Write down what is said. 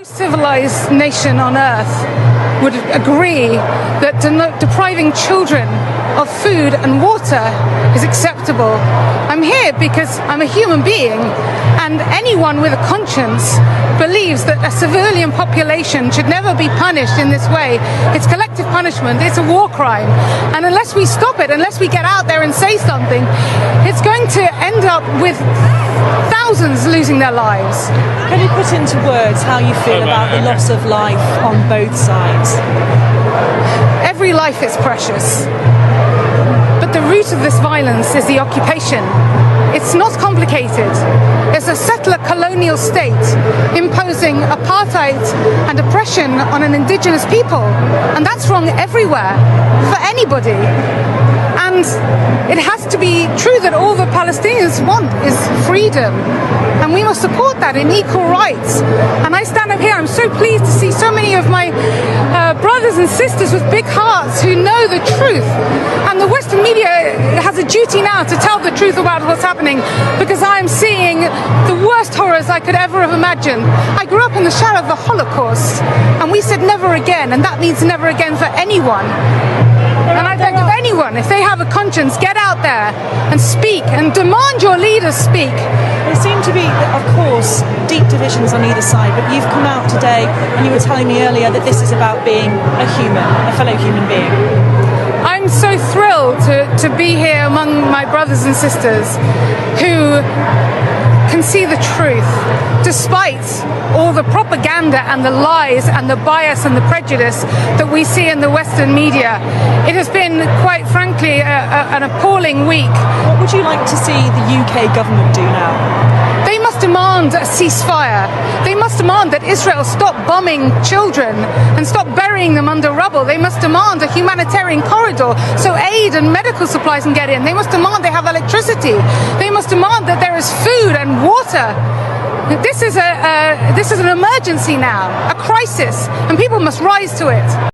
Civilized nation on earth would agree that depriving children of food and water is acceptable. I'm here because I'm a human being, and anyone with a conscience believes that a civilian population should never be punished in this way. It's collective punishment, it's a war crime, and unless we stop it, unless we get out there and say something, it's going to end up with thousands losing their lives. Can you put into words how you feel about the loss of life on both sides? Every life is precious, but the root of this violence is the occupation. It's not complicated. It's a settler colonial state imposing apartheid and oppression on an indigenous people, and that's wrong everywhere for anybody. And it has to be true that all the Palestinians want is freedom, and we must support that in equal rights. And I stand up here, I'm so pleased to see so many of my brothers and sisters with big hearts who know the truth. And the Western media has a duty now to tell the truth about what's happening, because I am seeing the worst horrors I could ever have imagined. I grew up in the shadow of the Holocaust, and we said never again, and that means never again for anyone. And I think of anyone, if they have a conscience, get out there and speak and demand your leaders speak. There seem to be, of course, deep divisions on either side, but you've come out today and you were telling me earlier that this is about being a human, a fellow human being. I'm so thrilled to be here among my brothers and sisters who can see the truth, despite all the propaganda and the lies and the bias and the prejudice that we see in the Western media. It has been, quite frankly, an appalling week. What would you like to see the UK government do now? They must demand a ceasefire. They must demand that Israel stop bombing children and stop burying them under rubble. They must demand a humanitarian corridor so aid and medical supplies can get in. They must demand they have electricity. They must demand that there is food and water. This is an emergency now, a crisis, and people must rise to it.